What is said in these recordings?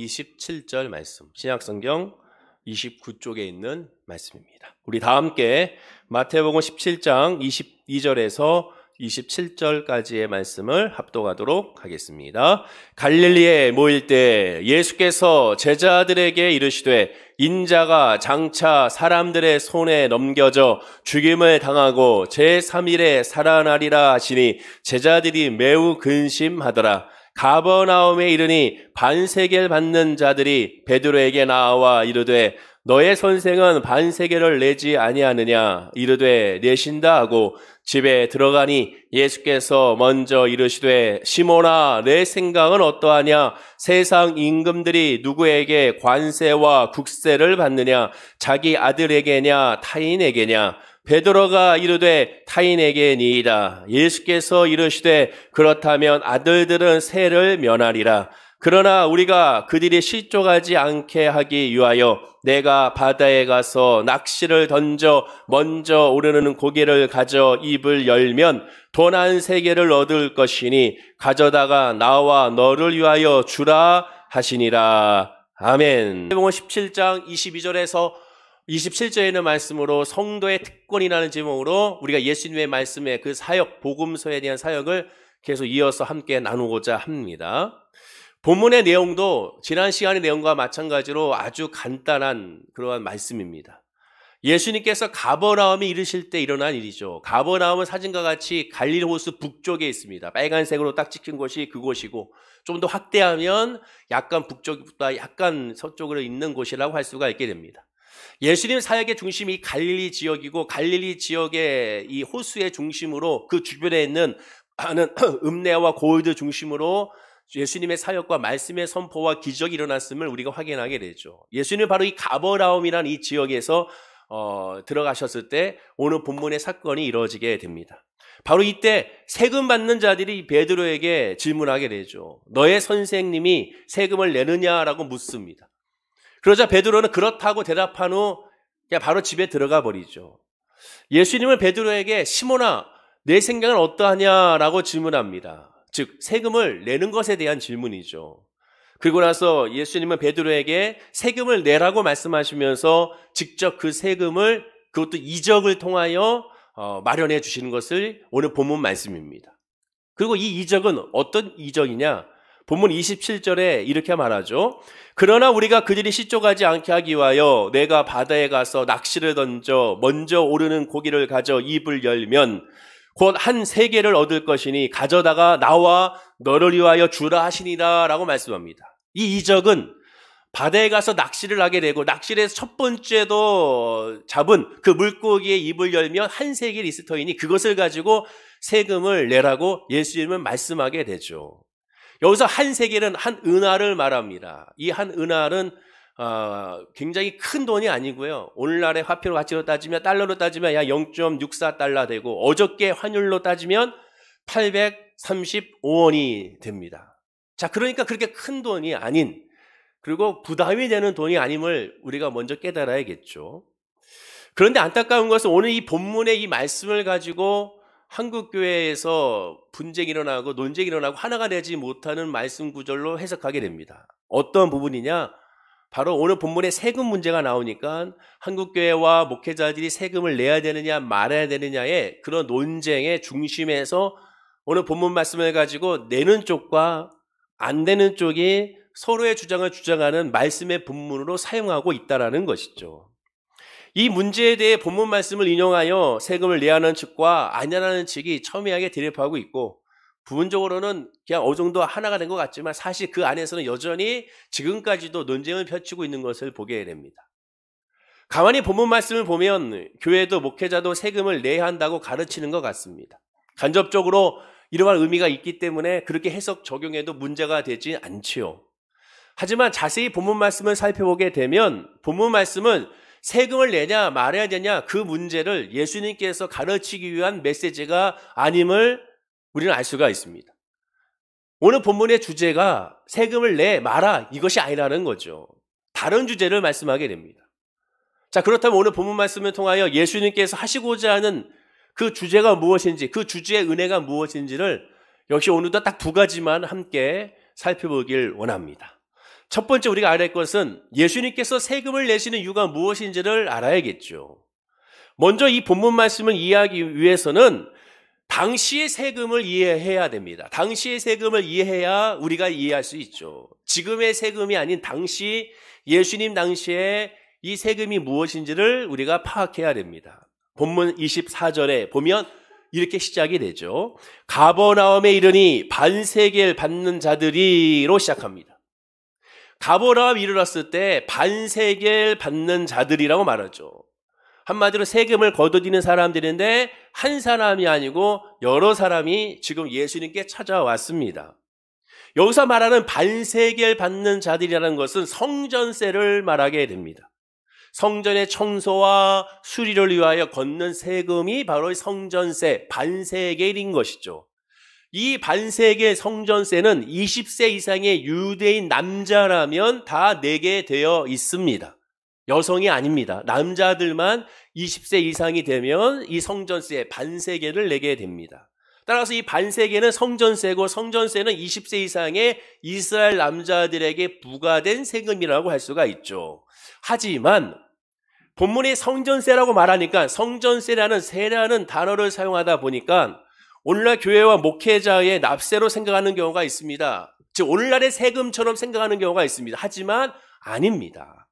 27절 말씀, 신약성경 29쪽에 있는 말씀입니다. 우리 다 함께 마태복음 17장 22절에서 27절까지의 말씀을 합독하도록 하겠습니다. 갈릴리에 모일 때 예수께서 제자들에게 이르시되 인자가 장차 사람들의 손에 넘겨져 죽임을 당하고 제3일에 살아나리라 하시니 제자들이 매우 근심하더라. 가버나움에 이르니 반세겔 받는 자들이 베드로에게 나와 이르되 너의 선생은 반세겔을 내지 아니하느냐? 이르되 내신다 하고 집에 들어가니 예수께서 먼저 이르시되 시몬아 내 생각은 어떠하냐? 세상 임금들이 누구에게 관세와 국세를 받느냐? 자기 아들에게냐 타인에게냐? 베드로가 이르되 타인에게니이다. 예수께서 이르시되 그렇다면 아들들은 세를 면하리라. 그러나 우리가 그들이 실족하지 않게 하기 위하여 내가 바다에 가서 낚시를 던져 먼저 오르는 고기를 가져 입을 열면 돈 한 세개를 얻을 것이니 가져다가 나와 너를 위하여 주라 하시니라. 아멘. 마태복음 17장 22절에서 27절에 있는 말씀으로 성도의 특권이라는 제목으로 우리가 예수님의 말씀의 그 사역, 복음서에 대한 사역을 계속 이어서 함께 나누고자 합니다. 본문의 내용도 지난 시간의 내용과 마찬가지로 아주 간단한 그러한 말씀입니다. 예수님께서 가버나움에 이르실 때 일어난 일이죠. 가버나움은 사진과 같이 갈릴리 호수 북쪽에 있습니다. 빨간색으로 딱 찍힌 곳이 그곳이고 좀 더 확대하면 약간 북쪽보다 약간 서쪽으로 있는 곳이라고 할 수가 있게 됩니다. 예수님 사역의 중심이 갈릴리 지역이고 갈릴리 지역의 이 호수의 중심으로 그 주변에 있는 많은 읍내와 고을들 중심으로 예수님의 사역과 말씀의 선포와 기적이 일어났음을 우리가 확인하게 되죠. 예수님은 바로 이 가버나움이라는 이 지역에서 들어가셨을 때 오늘 본문의 사건이 이루어지게 됩니다. 바로 이때 세금 받는 자들이 베드로에게 질문하게 되죠. 너의 선생님이 세금을 내느냐라고 묻습니다. 그러자 베드로는 그렇다고 대답한 후 그냥 바로 집에 들어가 버리죠. 예수님은 베드로에게 시몬아 내 생각은 어떠하냐라고 질문합니다. 즉 세금을 내는 것에 대한 질문이죠. 그리고 나서 예수님은 베드로에게 세금을 내라고 말씀하시면서 직접 그 세금을 그것도 이적을 통하여 마련해 주시는 것을 오늘 본문 말씀입니다. 그리고 이 이적은 어떤 이적이냐? 본문 27절에 이렇게 말하죠. 그러나 우리가 그들이 실족하지 않게 하기 위하여 내가 바다에 가서 낚시를 던져 먼저 오르는 고기를 가져 입을 열면 곧 한 세개를 얻을 것이니 가져다가 나와 너를 위하여 주라 하시니라 라고 말씀합니다. 이 이적은 바다에 가서 낚시를 하게 되고 낚시를 해서 첫 번째도 잡은 그 물고기의 입을 열면 한 세겔이 있을 터이니 그것을 가지고 세금을 내라고 예수님은 말씀하게 되죠. 여기서 한 세겔은 한 은화를 말합니다. 이 한 은화는 굉장히 큰 돈이 아니고요. 오늘날의 화폐로 가치로 따지면 달러로 따지면 약 0.64달러 되고 어저께 환율로 따지면 835원이 됩니다. 자, 그러니까 그렇게 큰 돈이 아닌 그리고 부담이 되는 돈이 아님을 우리가 먼저 깨달아야겠죠. 그런데 안타까운 것은 오늘 이 본문의 이 말씀을 가지고 한국교회에서 분쟁이 일어나고 논쟁이 일어나고 하나가 되지 못하는 말씀 구절로 해석하게 됩니다. 어떤 부분이냐? 바로 오늘 본문에 세금 문제가 나오니까 한국교회와 목회자들이 세금을 내야 되느냐 말아야 되느냐의 그런 논쟁의 중심에서 오늘 본문 말씀을 가지고 내는 쪽과 안 내는 쪽이 서로의 주장을 주장하는 말씀의 본문으로 사용하고 있다는 것이죠. 이 문제에 대해 본문 말씀을 인용하여 세금을 내야 하는 측과 안 내야 하는 측이 첨예하게 대립하고 있고 부분적으로는 그냥 어느 정도 하나가 된 것 같지만 사실 그 안에서는 여전히 지금까지도 논쟁을 펼치고 있는 것을 보게 됩니다. 가만히 본문 말씀을 보면 교회도 목회자도 세금을 내야 한다고 가르치는 것 같습니다. 간접적으로 이러한 의미가 있기 때문에 그렇게 해석 적용해도 문제가 되지 않지요. 하지만 자세히 본문 말씀을 살펴보게 되면 본문 말씀은 세금을 내냐 말아야 되냐 그 문제를 예수님께서 가르치기 위한 메시지가 아님을 우리는 알 수가 있습니다. 오늘 본문의 주제가 세금을 내 마라 이것이 아니라는 거죠. 다른 주제를 말씀하게 됩니다. 자, 그렇다면 오늘 본문 말씀을 통하여 예수님께서 하시고자 하는 그 주제가 무엇인지 그 주제의 은혜가 무엇인지를 역시 오늘도 딱 두 가지만 함께 살펴보길 원합니다. 첫 번째 우리가 알아야 할 것은 예수님께서 세금을 내시는 이유가 무엇인지를 알아야겠죠. 먼저 이 본문 말씀을 이해하기 위해서는 당시의 세금을 이해해야 됩니다. 당시의 세금을 이해해야 우리가 이해할 수 있죠. 지금의 세금이 아닌 당시 예수님 당시에 이 세금이 무엇인지를 우리가 파악해야 됩니다. 본문 24절에 보면 이렇게 시작이 되죠. 가버나움에 이르니 반세겔 받는 자들이로 시작합니다. 가버나움 이르렀을 때 반세겔 받는 자들이라고 말하죠. 한마디로 세금을 거둬들이는 사람들인데 한 사람이 아니고 여러 사람이 지금 예수님께 찾아왔습니다. 여기서 말하는 반세겔 받는 자들이라는 것은 성전세를 말하게 됩니다. 성전의 청소와 수리를 위하여 걷는 세금이 바로 성전세, 반세겔인 것이죠. 이 반세겔 성전세는 20세 이상의 유대인 남자라면 다 내게 되어 있습니다. 여성이 아닙니다. 남자들만 20세 이상이 되면 이 성전세 반세겔을 내게 됩니다. 따라서 이 반세겔은 성전세고 성전세는 20세 이상의 이스라엘 남자들에게 부과된 세금이라고 할 수가 있죠. 하지만 본문에 성전세라고 말하니까 성전세라는 세라는 단어를 사용하다 보니까 오늘날 교회와 목회자의 납세로 생각하는 경우가 있습니다. 즉 오늘날의 세금처럼 생각하는 경우가 있습니다. 하지만 아닙니다.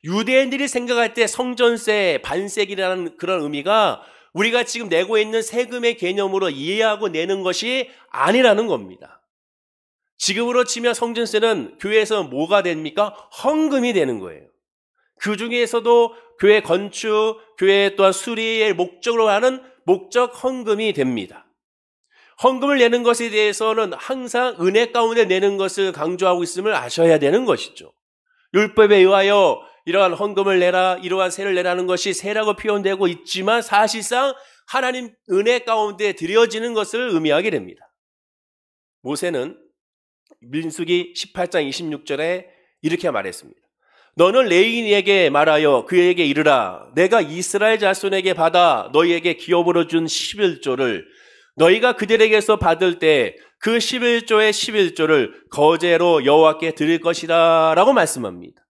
유대인들이 생각할 때 성전세, 반세기라는 그런 의미가 우리가 지금 내고 있는 세금의 개념으로 이해하고 내는 것이 아니라는 겁니다. 지금으로 치면 성전세는 교회에서 뭐가 됩니까? 헌금이 되는 거예요. 그 중에서도 교회 건축, 교회 또한 수리의 목적으로 하는 목적 헌금이 됩니다. 헌금을 내는 것에 대해서는 항상 은혜 가운데 내는 것을 강조하고 있음을 아셔야 되는 것이죠. 율법에 의하여 이러한 헌금을 내라, 이러한 세를 내라는 것이 세라고 표현되고 있지만 사실상 하나님 은혜 가운데 드려지는 것을 의미하게 됩니다. 모세는 민수기 18장 26절에 이렇게 말했습니다. 너는 레위인에게 말하여 그에게 이르라. 내가 이스라엘 자손에게 받아 너희에게 기업으로 준 11조를 너희가 그들에게서 받을 때 그 11조의 11조를 거제로 여호와께 드릴 것이다 라고 말씀합니다.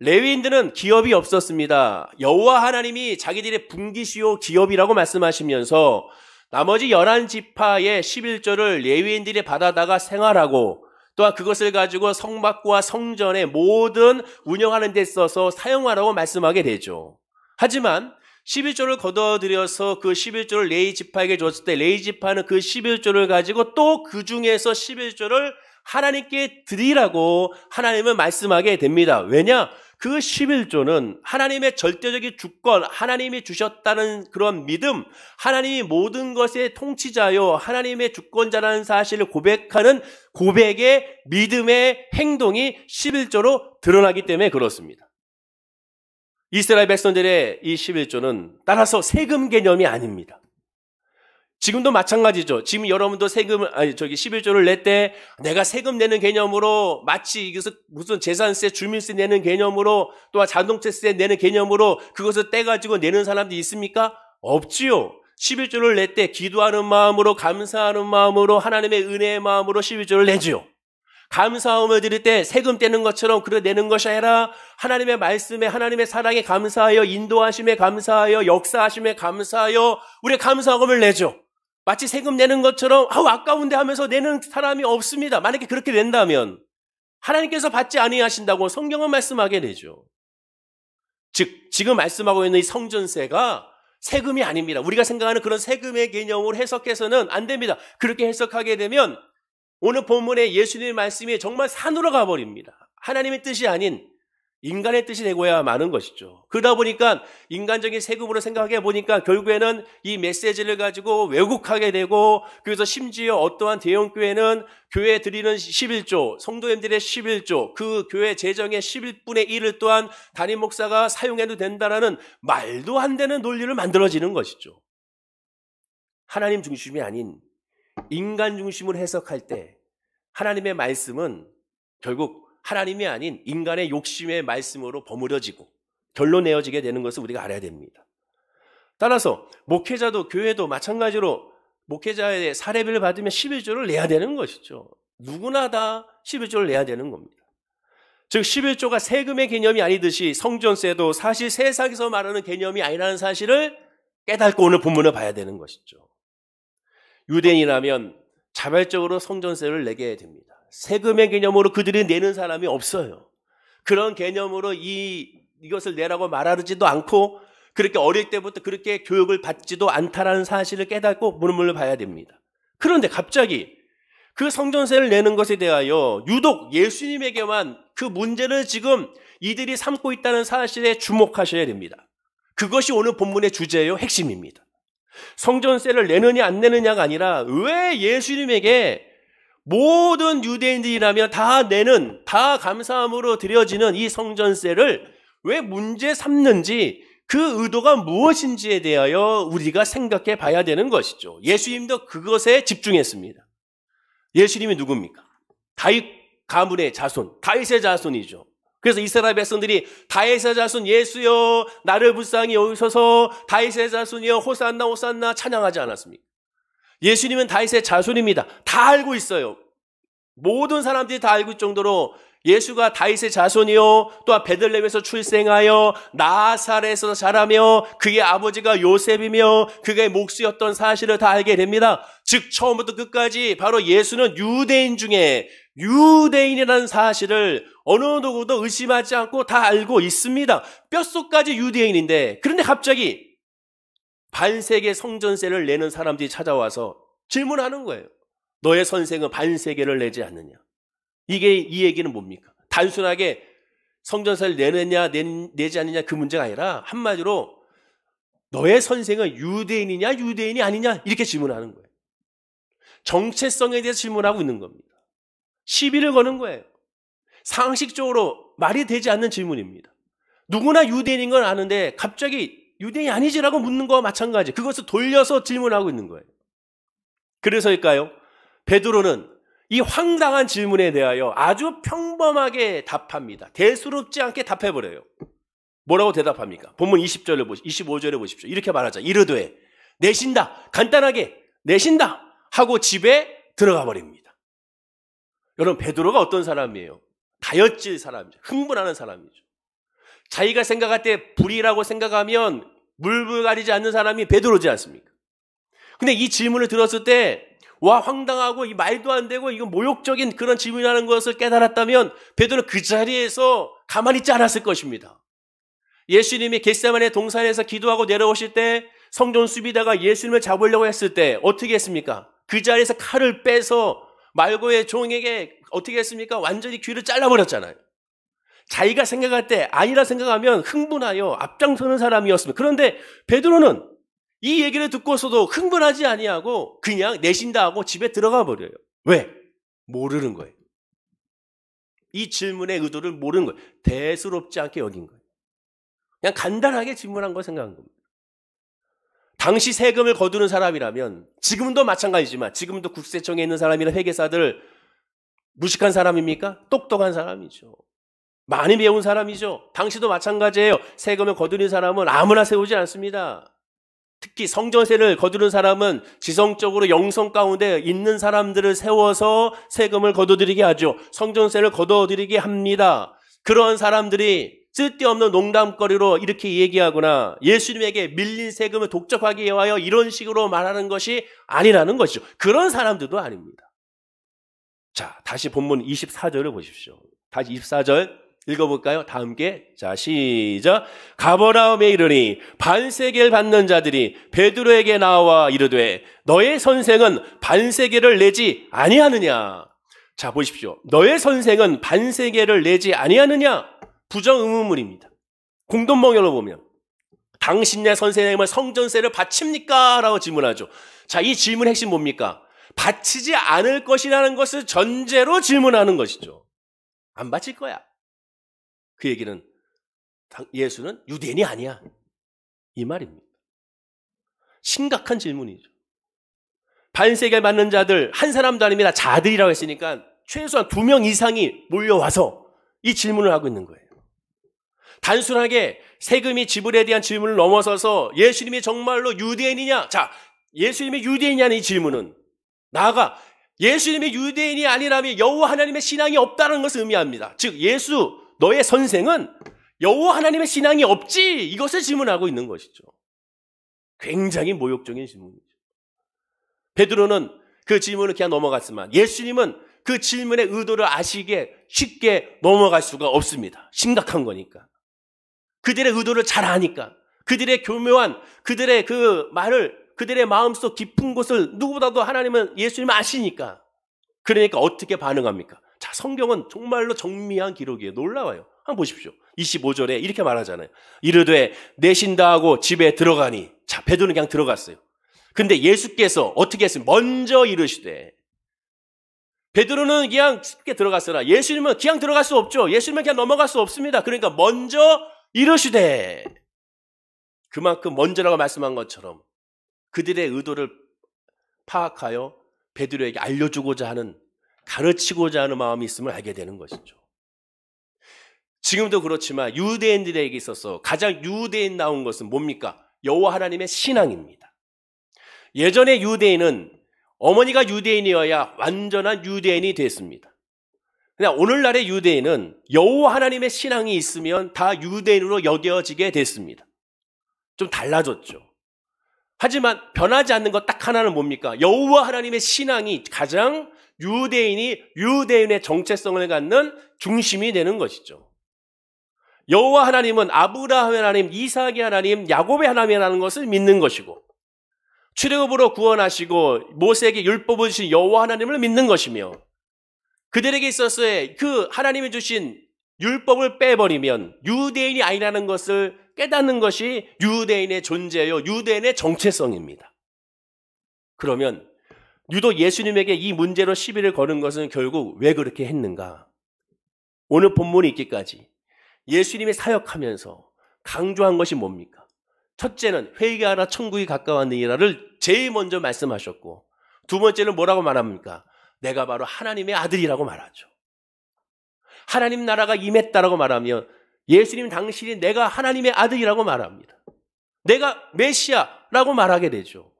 레위인들은 기업이 없었습니다. 여호와 하나님이 자기들의 분기시요 기업이라고 말씀하시면서 나머지 11지파의 11조를 레위인들이 받아다가 생활하고 또한 그것을 가지고 성막과 성전의 모든 운영하는 데 있어서 사용하라고 말씀하게 되죠. 하지만 11조를 거둬들여서 그 11조를 레위 지파에게 줬을 때 레위 지파는 그 11조를 가지고 또 그 중에서 11조를 하나님께 드리라고 하나님은 말씀하게 됩니다. 왜냐? 그 11조는 하나님의 절대적인 주권, 하나님이 주셨다는 그런 믿음, 하나님이 모든 것의 통치자요, 하나님의 주권자라는 사실을 고백하는 고백의 믿음의 행동이 11조로 드러나기 때문에 그렇습니다. 이스라엘 백성들의 이 11조는 따라서 세금 개념이 아닙니다. 지금도 마찬가지죠. 지금 여러분도 11조를 낼 때 내가 세금 내는 개념으로 마치 이것을 무슨 재산세, 주민세 내는 개념으로 또한 자동차세 내는 개념으로 그것을 떼가지고 내는 사람들이 있습니까? 없지요. 11조를 낼 때 기도하는 마음으로 감사하는 마음으로 하나님의 은혜의 마음으로 11조를 내지요. 감사함을 드릴 때 세금 떼는 것처럼 그래 내는 것이 아니라 하나님의 말씀에 하나님의 사랑에 감사하여 인도하심에 감사하여 역사하심에 감사하여 우리 감사함을 내죠. 마치 세금 내는 것처럼 아까운데 하면서 내는 사람이 없습니다. 만약에 그렇게 낸다면 하나님께서 받지 아니하신다고 성경은 말씀하게 되죠. 즉 지금 말씀하고 있는 이 성전세가 세금이 아닙니다. 우리가 생각하는 그런 세금의 개념으로 해석해서는 안 됩니다. 그렇게 해석하게 되면 오늘 본문의 예수님의 말씀이 정말 산으로 가버립니다. 하나님의 뜻이 아닌 인간의 뜻이 되고야 마는 것이죠. 그러다 보니까 인간적인 세금으로 생각해 보니까 결국에는 이 메시지를 가지고 왜곡하게 되고 그래서 심지어 어떠한 대형교회는 교회에 드리는 11조, 성도님들의 11조, 그 교회 재정의 11분의 1을 또한 담임 목사가 사용해도 된다라는 말도 안 되는 논리를 만들어지는 것이죠. 하나님 중심이 아닌 인간 중심으로 해석할 때 하나님의 말씀은 결국 하나님이 아닌 인간의 욕심의 말씀으로 버무려지고 결론 내어지게 되는 것을 우리가 알아야 됩니다. 따라서 목회자도 교회도 마찬가지로 목회자의 사례비를 받으면 11조를 내야 되는 것이죠. 누구나 다 11조를 내야 되는 겁니다. 즉 11조가 세금의 개념이 아니듯이 성전세도 사실 세상에서 말하는 개념이 아니라는 사실을 깨닫고 오늘 본문을 봐야 되는 것이죠. 유대인이라면 자발적으로 성전세를 내게 됩니다. 세금의 개념으로 그들이 내는 사람이 없어요. 그런 개념으로 이것을 내라고 말하지도 않고 그렇게 어릴 때부터 그렇게 교육을 받지도 않다라는 사실을 깨닫고 본문을 봐야 됩니다. 그런데 갑자기 그 성전세를 내는 것에 대하여 유독 예수님에게만 그 문제를 지금 이들이 삼고 있다는 사실에 주목하셔야 됩니다. 그것이 오늘 본문의 주제예요. 핵심입니다. 성전세를 내느냐 안 내느냐가 아니라 왜 예수님에게 모든 유대인들이라면 다 내는, 다 감사함으로 드려지는 이 성전세를 왜 문제 삼는지 그 의도가 무엇인지에 대하여 우리가 생각해 봐야 되는 것이죠. 예수님도 그것에 집중했습니다. 예수님이 누굽니까? 다윗 가문의 자손, 다윗의 자손이죠. 그래서 이스라엘 백성들이 다윗의 자손 예수여 나를 불쌍히 여기소서 다윗의 자손이여 호산나 호산나 찬양하지 않았습니까? 예수님은 다윗의 자손입니다. 다 알고 있어요. 모든 사람들이 다 알고 있을 정도로 예수가 다윗의 자손이요 또한 베들레헴에서 출생하여 나사렛에서 자라며 그의 아버지가 요셉이며 그의 목수였던 사실을 다 알게 됩니다. 즉 처음부터 끝까지 바로 예수는 유대인 중에 유대인이라는 사실을 어느 누구도 의심하지 않고 다 알고 있습니다. 뼛속까지 유대인인데 그런데 갑자기 반세계 성전세를 내는 사람들이 찾아와서 질문하는 거예요. 너의 선생은 반세계를 내지 않느냐? 이 얘기는 뭡니까? 단순하게 성전세를 내느냐 내지 않느냐 그 문제가 아니라 한마디로 너의 선생은 유대인이냐 유대인이 아니냐 이렇게 질문하는 거예요. 정체성에 대해서 질문하고 있는 겁니다. 시비를 거는 거예요. 상식적으로 말이 되지 않는 질문입니다. 누구나 유대인인 건 아는데 갑자기 유대인이 아니지라고 묻는 거와 마찬가지. 그것을 돌려서 질문하고 있는 거예요. 그래서일까요? 베드로는 이 황당한 질문에 대하여 아주 평범하게 답합니다. 대수롭지 않게 답해버려요. 뭐라고 대답합니까? 본문 25절에 보십시오. 이렇게 말하자. 이르되 내신다. 간단하게 내신다. 하고 집에 들어가 버립니다. 여러분 베드로가 어떤 사람이에요? 다혈질 사람이죠. 흥분하는 사람이죠. 자기가 생각할 때 불이라고 생각하면 물불 가리지 않는 사람이 베드로지 않습니까? 근데 이 질문을 들었을 때 와 황당하고 이 말도 안 되고 이거 모욕적인 그런 질문이라는 것을 깨달았다면 베드로는 그 자리에서 가만히 있지 않았을 것입니다. 예수님이 겟세마네 동산에서 기도하고 내려오실 때 성전 수비대가 예수님을 잡으려고 했을 때 어떻게 했습니까? 그 자리에서 칼을 빼서 말고의 종에게 어떻게 했습니까? 완전히 귀를 잘라버렸잖아요. 자기가 생각할 때 아니라 생각하면 흥분하여 앞장서는 사람이었습니다. 그런데 베드로는 이 얘기를 듣고서도 흥분하지 아니하고 그냥 내신다 하고 집에 들어가 버려요. 왜? 모르는 거예요. 이 질문의 의도를 모르는 거예요. 대수롭지 않게 여긴 거예요. 그냥 간단하게 질문한 거 생각한 겁니다. 당시 세금을 거두는 사람이라면 지금도 마찬가지지만 지금도 국세청에 있는 사람이나 회계사들 무식한 사람입니까? 똑똑한 사람이죠. 많이 배운 사람이죠. 당시도 마찬가지예요. 세금을 거두는 사람은 아무나 세우지 않습니다. 특히 성전세를 거두는 사람은 지성적으로 영성 가운데 있는 사람들을 세워서 세금을 거둬들이게 하죠. 성전세를 거둬들이게 합니다. 그런 사람들이 쓸데없는 농담거리로 이렇게 얘기하거나 예수님에게 밀린 세금을 독점하기 위하여 이런 식으로 말하는 것이 아니라는 것이죠. 그런 사람들도 아닙니다. 자, 다시 본문 24절을 보십시오. 다시 24절 읽어볼까요? 다 함께. 자, 시작. 가버나움에 이르니 반세계를 받는 자들이 베드로에게 나와 이르되 너의 선생은 반세계를 내지 아니하느냐? 자, 보십시오. 너의 선생은 반세계를 내지 아니하느냐? 부정의문문입니다. 공동번역으로 보면 당신네 선생님은 성전세를 바칩니까? 라고 질문하죠. 자, 이 질문의 핵심 뭡니까? 바치지 않을 것이라는 것을 전제로 질문하는 것이죠. 안 바칠 거야. 그 얘기는 예수는 유대인이 아니야. 이 말입니다. 심각한 질문이죠. 반세계를 받는 자들 한 사람도 아닙니다. 자들이라고 했으니까 최소한 2명 이상이 몰려와서 이 질문을 하고 있는 거예요. 단순하게 세금이 지불에 대한 질문을 넘어서서 예수님이 정말로 유대인이냐? 자, 예수님이 유대인이냐는 이 질문은 나아가 예수님이 유대인이 아니라면 여호와 하나님의 신앙이 없다는 것을 의미합니다. 즉 예수 너의 선생은 여호와 하나님의 신앙이 없지, 이것을 질문하고 있는 것이죠. 굉장히 모욕적인 질문이죠. 베드로는 그 질문을 그냥 넘어갔지만 예수님은 그 질문의 의도를 아시기에 쉽게 넘어갈 수가 없습니다. 심각한 거니까. 그들의 의도를 잘 아니까, 그들의 교묘한 그들의 그 말을, 그들의 마음속 깊은 곳을 누구보다도 하나님은, 예수님은 아시니까. 그러니까 어떻게 반응합니까? 자, 성경은 정말로 정밀한 기록이에요. 놀라워요. 한번 보십시오. 25절에 이렇게 말하잖아요. 이르되 내신다 하고 집에 들어가니. 자, 베드로는 그냥 들어갔어요. 근데 예수께서 어떻게 했어요? 먼저 이르시되. 베드로는 그냥 쉽게 들어갔으나 예수님은 그냥 들어갈 수 없죠. 예수님은 그냥 넘어갈 수 없습니다. 그러니까 먼저 이르시되. 그만큼 먼저라고 말씀한 것처럼 그들의 의도를 파악하여 베드로에게 알려주고자 하는, 가르치고자 하는 마음이 있음을 알게 되는 것이죠. 지금도 그렇지만 유대인들에게 있어서 가장 유대인다운 것은 뭡니까? 여호와 하나님의 신앙입니다. 예전에 유대인은 어머니가 유대인이어야 완전한 유대인이 됐습니다. 그냥 오늘날의 유대인은 여호와 하나님의 신앙이 있으면 다 유대인으로 여겨지게 됐습니다. 좀 달라졌죠. 하지만 변하지 않는 것 딱 하나는 뭡니까? 여호와 하나님의 신앙이 가장 유대인의 정체성을 갖는 중심이 되는 것이죠. 여호와 하나님은 아브라함의 하나님, 이삭의 하나님, 야곱의 하나님이라는 것을 믿는 것이고, 출애굽으로 구원하시고 모세에게 율법을 주신 여호와 하나님을 믿는 것이며, 그들에게 있어서의 그 하나님이 주신 율법을 빼버리면 유대인이 아니라는 것을 깨닫는 것이 유대인의 존재요, 유대인의 정체성입니다. 그러면 유독 예수님에게 이 문제로 시비를 거는 것은 결국 왜 그렇게 했는가? 오늘 본문이 있기까지 예수님이 사역하면서 강조한 것이 뭡니까? 첫째는 회개하라 천국이 가까웠느니라를 제일 먼저 말씀하셨고, 두 번째는 뭐라고 말합니까? 내가 바로 하나님의 아들이라고 말하죠. 하나님 나라가 임했다라고 말하면 예수님 당신이 내가 하나님의 아들이라고 말합니다. 내가 메시아라고 말하게 되죠.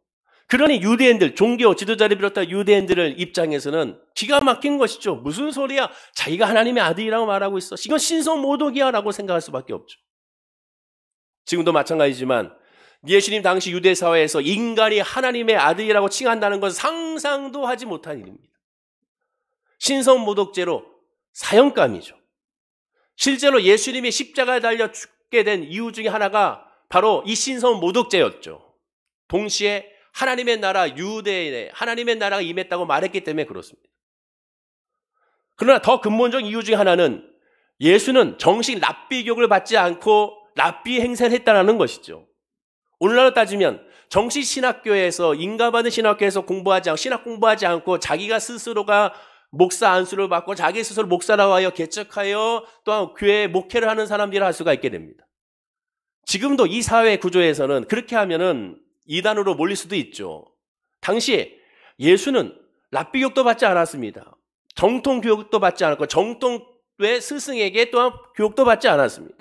그러니 유대인들, 종교 지도자를 비롯한 유대인들의 입장에서는 기가 막힌 것이죠. 무슨 소리야? 자기가 하나님의 아들이라고 말하고 있어. 이건 신성모독이야 라고 생각할 수밖에 없죠. 지금도 마찬가지지만 예수님 당시 유대 사회에서 인간이 하나님의 아들이라고 칭한다는 것은 상상도 하지 못한 일입니다. 신성모독죄로 사형감이죠. 실제로 예수님이 십자가에 달려 죽게 된 이유 중에 하나가 바로 이 신성모독죄였죠. 동시에 하나님의 나라, 유대인의 하나님의 나라가 임했다고 말했기 때문에 그렇습니다. 그러나 더 근본적인 이유 중에 하나는 예수는 정식 랍비 교육을 받지 않고 랍비 행세를 했다는 것이죠. 오늘날로 따지면 정식 신학교에서, 인가받은 신학교에서 공부하지 않고, 신학 공부하지 않고 자기가 스스로가 목사 안수를 받고 자기 스스로 목사라고 하여 개척하여 또한 교회 목회를 하는 사람들이라 할 수가 있게 됩니다. 지금도 이 사회 구조에서는 그렇게 하면은 이단으로 몰릴 수도 있죠. 당시 예수는 랍비 교육도 받지 않았습니다. 정통 교육도 받지 않았고 정통의 스승에게 또한 교육도 받지 않았습니다.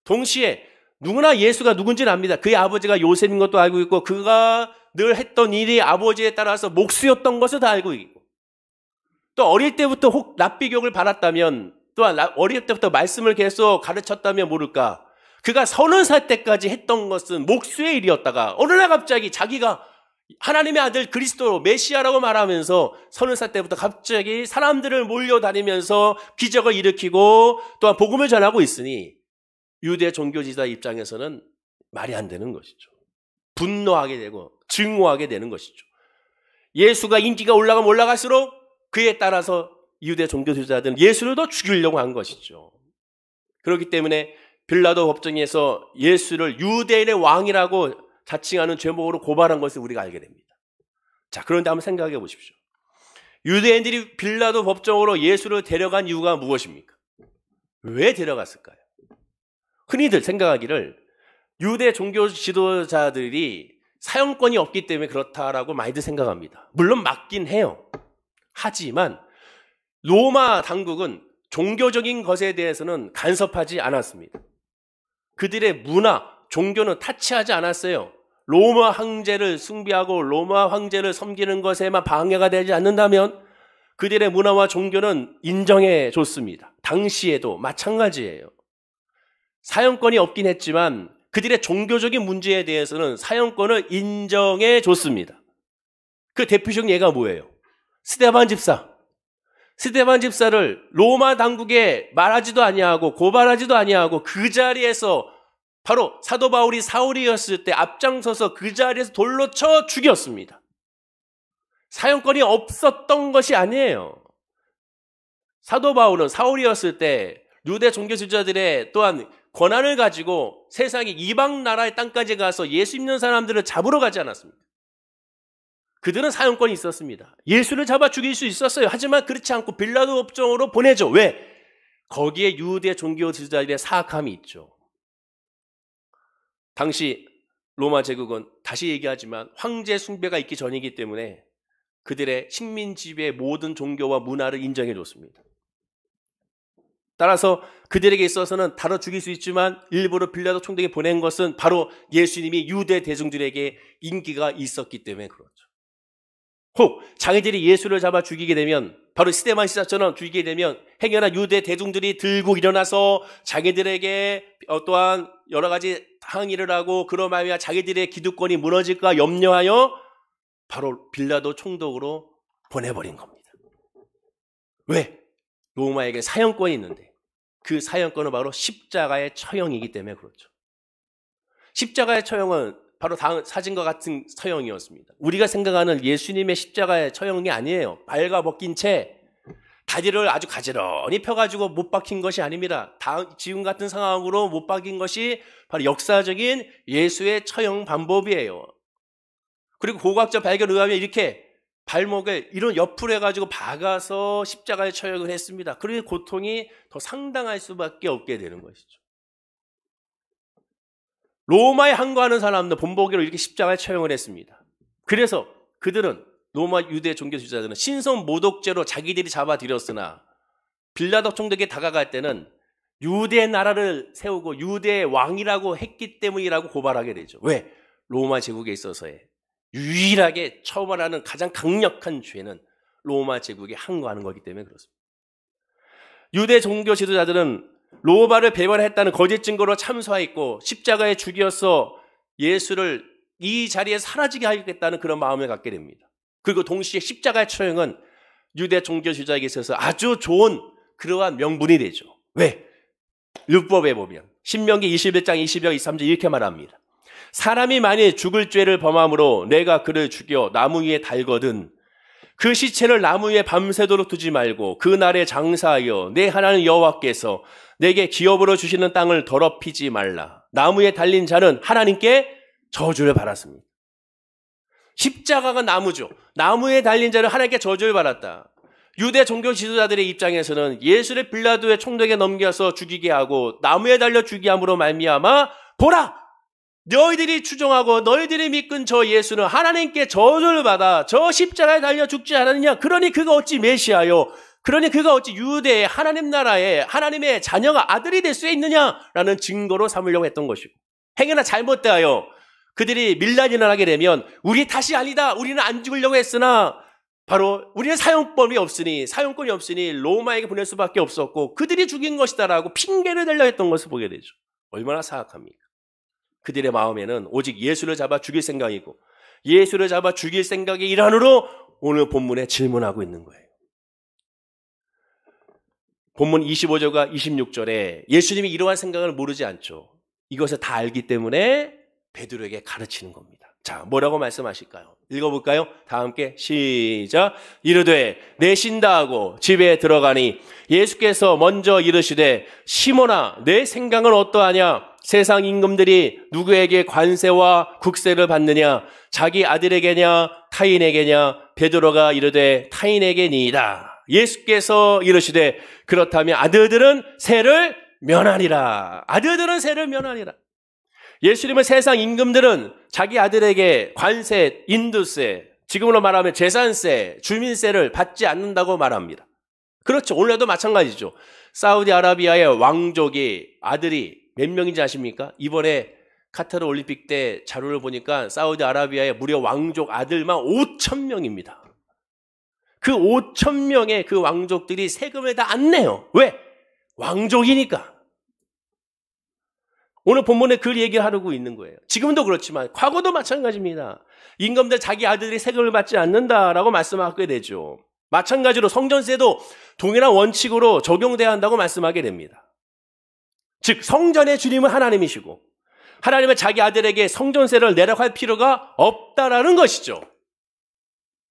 동시에 누구나 예수가 누군지는 압니다. 그의 아버지가 요셉인 것도 알고 있고, 그가 늘 했던 일이 아버지에 따라서 목수였던 것을 다 알고 있고, 또 어릴 때부터 혹 랍비 교육을 받았다면, 또한 어릴 때부터 말씀을 계속 가르쳤다면 모를까, 그가 30살 때까지 했던 것은 목수의 일이었다가 어느 날 갑자기 자기가 하나님의 아들 그리스도 메시아라고 말하면서 30살 때부터 갑자기 사람들을 몰려다니면서 기적을 일으키고 또한 복음을 전하고 있으니 유대 종교 지도자 입장에서는 말이 안 되는 것이죠. 분노하게 되고 증오하게 되는 것이죠. 예수가 인기가 올라가면 올라갈수록 그에 따라서 유대 종교 지도자들은 예수를 더 죽이려고 한 것이죠. 그렇기 때문에 빌라도 법정에서 예수를 유대인의 왕이라고 자칭하는 죄목으로 고발한 것을 우리가 알게 됩니다. 자, 그런데 한번 생각해 보십시오. 유대인들이 빌라도 법정으로 예수를 데려간 이유가 무엇입니까? 왜 데려갔을까요? 흔히들 생각하기를 유대 종교 지도자들이 사형권이 없기 때문에 그렇다라고 많이들 생각합니다. 물론 맞긴 해요. 하지만 로마 당국은 종교적인 것에 대해서는 간섭하지 않았습니다. 그들의 문화, 종교는 타치하지 않았어요. 로마 황제를 숭배하고 로마 황제를 섬기는 것에만 방해가 되지 않는다면 그들의 문화와 종교는 인정해 줬습니다. 당시에도 마찬가지예요. 사형권이 없긴 했지만 그들의 종교적인 문제에 대해서는 사형권을 인정해 줬습니다. 그 대표적인 예가 뭐예요? 스데반 집사. 스데반 집사를 로마 당국에 말하지도 아니하고 고발하지도 아니하고 그 자리에서 바로 사도 바울이 사울이었을 때 앞장서서 그 자리에서 돌로 쳐 죽였습니다. 사형권이 없었던 것이 아니에요. 사도 바울은 사울이었을 때 유대 종교 지도자들의 또한 권한을 가지고 세상의 이방 나라의 땅까지 가서 예수 믿는 사람들을 잡으러 가지 않았습니까? 그들은 사형권이 있었습니다. 예수를 잡아 죽일 수 있었어요. 하지만 그렇지 않고 빌라도 법정으로 보내죠. 왜? 거기에 유대 종교 지도자들의 사악함이 있죠. 당시 로마 제국은 다시 얘기하지만 황제 숭배가 있기 전이기 때문에 그들의 식민 지배의 모든 종교와 문화를 인정해 줬습니다. 따라서 그들에게 있어서는 다뤄 죽일 수 있지만 일부러 빌라도 총독에 보낸 것은 바로 예수님이 유대 대중들에게 인기가 있었기 때문에 그렇죠. 혹 자기들이 예수를 잡아 죽이게 되면 바로 스데반 시사처럼 죽이게 되면 행여나 유대 대중들이 들고 일어나서 자기들에게 또한 여러 가지 항의를 하고 그런 말이야 자기들의 기득권이 무너질까 염려하여 바로 빌라도 총독으로 보내버린 겁니다. 왜? 로마에게 사형권이 있는데 그 사형권은 바로 십자가의 처형이기 때문에 그렇죠. 십자가의 처형은 바로 다음 사진과 같은 처형이었습니다. 우리가 생각하는 예수님의 십자가의 처형이 아니에요. 발가벗긴 채 다리를 아주 가지런히 펴가지고 못 박힌 것이 아닙니다. 지금 같은 상황으로 못 박힌 것이 바로 역사적인 예수의 처형 방법이에요. 그리고 고고학적 발견에 의하면 이렇게 발목을 이런 옆으로 해가지고 박아서 십자가에 처형을 했습니다. 그러니 고통이 더 상당할 수밖에 없게 되는 것이죠. 로마에 항거하는 사람들 본보기로 이렇게 십자가에 처형을 했습니다. 그래서 그들은 로마 유대 종교 지도자들은 신성 모독죄로 자기들이 잡아들였으나 빌라도 총독에 다가갈 때는 유대 나라를 세우고 유대의 왕이라고 했기 때문이라고 고발하게 되죠. 왜? 로마 제국에 있어서의 유일하게 처벌하는 가장 강력한 죄는 로마 제국에 항거하는 거기 때문에 그렇습니다. 유대 종교 지도자들은 로마를 배반했다는 거짓 증거로 참소하였고 십자가에 죽여서 예수를 이 자리에 사라지게 하겠다는 그런 마음을 갖게 됩니다. 그리고 동시에 십자가의 처형은 유대 종교 지도자에게 있어서 아주 좋은 그러한 명분이 되죠. 왜? 율법에 보면 신명기 21장 22절 23절 이렇게 말합니다. 사람이 만일 죽을 죄를 범함으로 내가 그를 죽여 나무 위에 달거든 그 시체를 나무 위에 밤새도록 두지 말고 그날에 장사하여 내 하나님 여호와께서 내게 기업으로 주시는 땅을 더럽히지 말라. 나무에 달린 자는 하나님께 저주를 받았습니다. 십자가가 나무죠. 나무에 달린 자는 하나님께 저주를 받았다. 유대 종교 지도자들의 입장에서는 예수를 빌라도의 총독에 넘겨서 죽이게 하고 나무에 달려 죽게 함으로 말미암아 보라! 너희들이 추종하고 너희들이 믿은 저 예수는 하나님께 저주를 받아 저 십자가에 달려 죽지 않았느냐? 그러니 그가 어찌 메시아요? 그러니 그가 어찌 유대의 하나님 나라의 하나님의 자녀가 아들이 될 수 있느냐라는 증거로 삼으려고 했던 것이고 행여나 잘못되어요. 그들이 밀란이 일어나게 되면 우리 탓이 아니다. 우리는 안 죽으려고 했으나 바로 우리는 사형권이 없으니 로마에게 보낼 수밖에 없었고 그들이 죽인 것이다라고 핑계를 대려 했던 것을 보게 되죠. 얼마나 사악합니까? 그들의 마음에는 오직 예수를 잡아 죽일 생각이고 예수를 잡아 죽일 생각의 일환으로 오늘 본문에 질문하고 있는 거예요. 본문 25절과 26절에 예수님이 이러한 생각을 모르지 않죠. 이것을 다 알기 때문에 베드로에게 가르치는 겁니다. 자, 뭐라고 말씀하실까요? 읽어볼까요? 다 함께 시작. 이르되 내신다 하고 집에 들어가니 예수께서 먼저 이르시되 시몬아 내 생각은 어떠하냐? 세상 임금들이 누구에게 관세와 국세를 받느냐? 자기 아들에게냐 타인에게냐? 베드로가 이르되 타인에게니이다. 예수께서 이르시되 그렇다면 아들들은 세를 면하리라. 아들들은 세를 면하리라. 예수님은 세상 임금들은 자기 아들에게 관세, 인두세, 지금으로 말하면 재산세, 주민세를 받지 않는다고 말합니다. 그렇죠. 오늘도 마찬가지죠. 사우디아라비아의 왕족이 아들이 몇 명인지 아십니까? 이번에 카타르 올림픽 때 자료를 보니까 사우디아라비아의 무려 왕족 아들만 5,000명입니다. 그 5,000명의 그 왕족들이 세금을 다 안 내요. 왜? 왕족이니까. 오늘 본문에 그 얘기를 하려고 있는 거예요. 지금도 그렇지만 과거도 마찬가지입니다. 임금들 자기 아들이 세금을 받지 않는다라고 말씀하게 되죠. 마찬가지로 성전세도 동일한 원칙으로 적용돼야 한다고 말씀하게 됩니다. 즉 성전의 주님은 하나님이시고 하나님은 자기 아들에게 성전세를 내라고 할 필요가 없다라는 것이죠.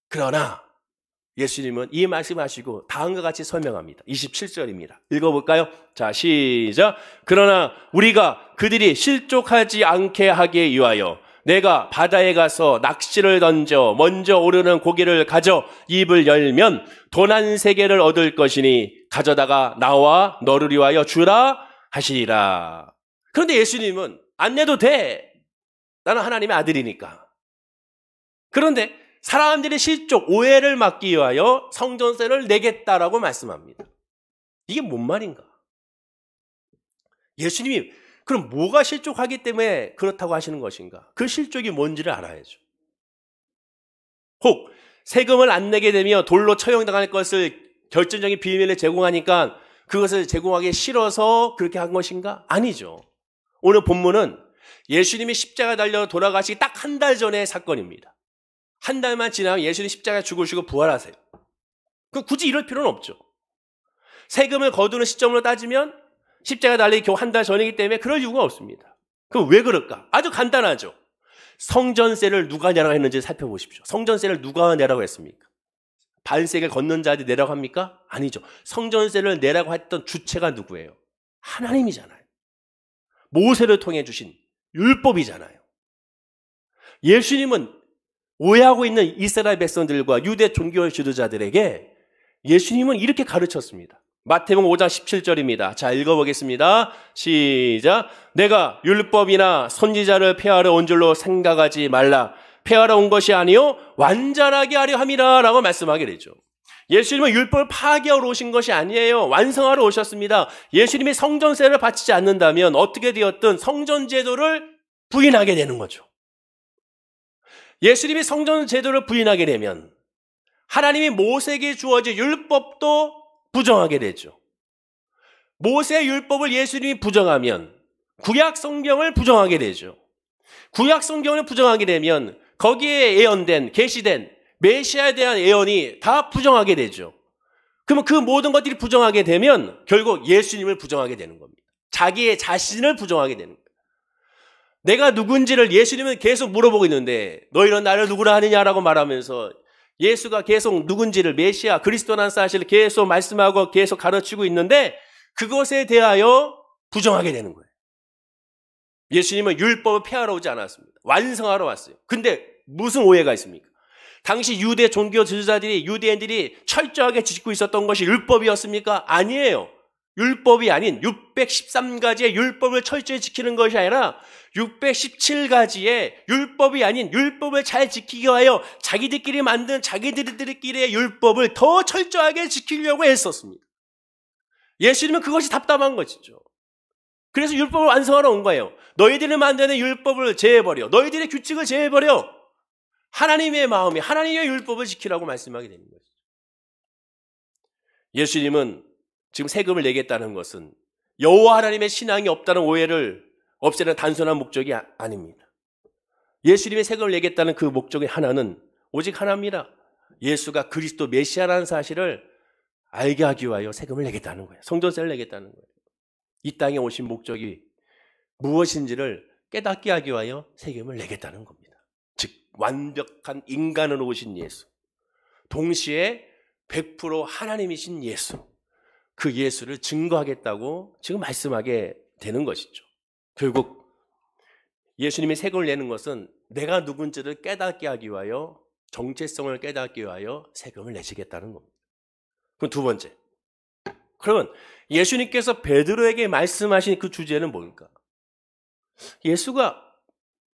그러나 예수님은 이 말씀하시고 다음과 같이 설명합니다. 27절입니다. 읽어볼까요? 자, 시작. 그러나 우리가 그들이 실족하지 않게 하기 위하여 내가 바다에 가서 낚시를 던져 먼저 오르는 고기를 가져 입을 열면 돈 한 세겔을 얻을 것이니 가져다가 나와 너를 위하여 주라 하시리라. 그런데 예수님은 안 내도 돼. 나는 하나님의 아들이니까. 그런데 사람들의 실족, 오해를 막기 위하여 성전세를 내겠다라고 말씀합니다. 이게 뭔 말인가? 예수님이 그럼 뭐가 실족하기 때문에 그렇다고 하시는 것인가? 그 실족이 뭔지를 알아야죠. 혹 세금을 안 내게 되며 돌로 처형당할 것을 결정적인 비밀을 제공하니까 그것을 제공하기 싫어서 그렇게 한 것인가? 아니죠. 오늘 본문은 예수님이 십자가 달려 돌아가시기 딱 한 달 전의 사건입니다. 한 달만 지나면 예수님 십자가에 죽으시고 부활하세요. 그럼 굳이 이럴 필요는 없죠. 세금을 거두는 시점으로 따지면 십자가 달리기 겨우 한 달 전이기 때문에 그럴 이유가 없습니다. 그럼 왜 그럴까? 아주 간단하죠. 성전세를 누가 내라고 했는지 살펴보십시오. 성전세를 누가 내라고 했습니까? 반세를 걷는 자들이 내라고 합니까? 아니죠. 성전세를 내라고 했던 주체가 누구예요? 하나님이잖아요. 모세를 통해 주신 율법이잖아요. 예수님은 오해하고 있는 이스라엘 백성들과 유대 종교 지도자들에게 예수님은 이렇게 가르쳤습니다. 마태복음 5장 17절입니다. 자, 읽어보겠습니다. 시작. 내가 율법이나 선지자를 폐하러 온 줄로 생각하지 말라. 폐하러 온 것이 아니요 완전하게 하려 함이라 라고 말씀하게 되죠. 예수님은 율법을 파괴하러 오신 것이 아니에요. 완성하러 오셨습니다. 예수님이 성전세를 바치지 않는다면 어떻게 되었든 성전 제도를 부인하게 되는 거죠. 예수님이 성전 제도를 부인하게 되면 하나님이 모세에게 주어진 율법도 부정하게 되죠. 모세의 율법을 예수님이 부정하면 구약 성경을 부정하게 되죠. 구약 성경을 부정하게 되면 거기에 예언된 계시된 메시아에 대한 예언이 다 부정하게 되죠. 그러면 그 모든 것들이 부정하게 되면 결국 예수님을 부정하게 되는 겁니다. 자기의 자신을 부정하게 되는 거예요. 내가 누군지를 예수님은 계속 물어보고 있는데 너희는 나를 누구라 하느냐라고 말하면서 예수가 계속 누군지를 메시아 그리스도라는 사실을 계속 말씀하고 계속 가르치고 있는데 그것에 대하여 부정하게 되는 거예요. 예수님은 율법을 폐하러 오지 않았습니다. 완성하러 왔어요. 근데 무슨 오해가 있습니까? 당시 유대 종교 지도자들이 유대인들이 철저하게 지키고 있었던 것이 율법이었습니까? 아니에요. 율법이 아닌 613가지의 율법을 철저히 지키는 것이 아니라 617가지의 율법이 아닌 율법을 잘 지키기 위하여 자기들끼리 만든 자기들끼리의 율법을 더 철저하게 지키려고 했었습니다. 예수님은 그것이 답답한 것이죠. 그래서 율법을 완성하러 온 거예요. 너희들이 만드는 율법을 제해버려. 너희들의 규칙을 제해버려. 하나님의 마음이 하나님의 율법을 지키라고 말씀하게 되는 거죠. 예수님은 지금 세금을 내겠다는 것은 여호와 하나님의 신앙이 없다는 오해를 없애는 단순한 목적이 아닙니다. 예수님의 세금을 내겠다는 그 목적의 하나는 오직 하나입니다. 예수가 그리스도 메시아라는 사실을 알게 하기 위하여 세금을 내겠다는 거예요. 성전세를 내겠다는 거예요. 이 땅에 오신 목적이 무엇인지를 깨닫게 하기 위하여 세금을 내겠다는 겁니다. 즉 완벽한 인간으로 오신 예수, 동시에 100% 하나님이신 예수, 그 예수를 증거하겠다고 지금 말씀하게 되는 것이죠. 결국 예수님이 세금을 내는 것은 내가 누군지를 깨닫게 하기 위하여, 정체성을 깨닫기 위하여 세금을 내시겠다는 겁니다. 그럼 두 번째, 그러면 예수님께서 베드로에게 말씀하신 그 주제는 뭘까? 예수가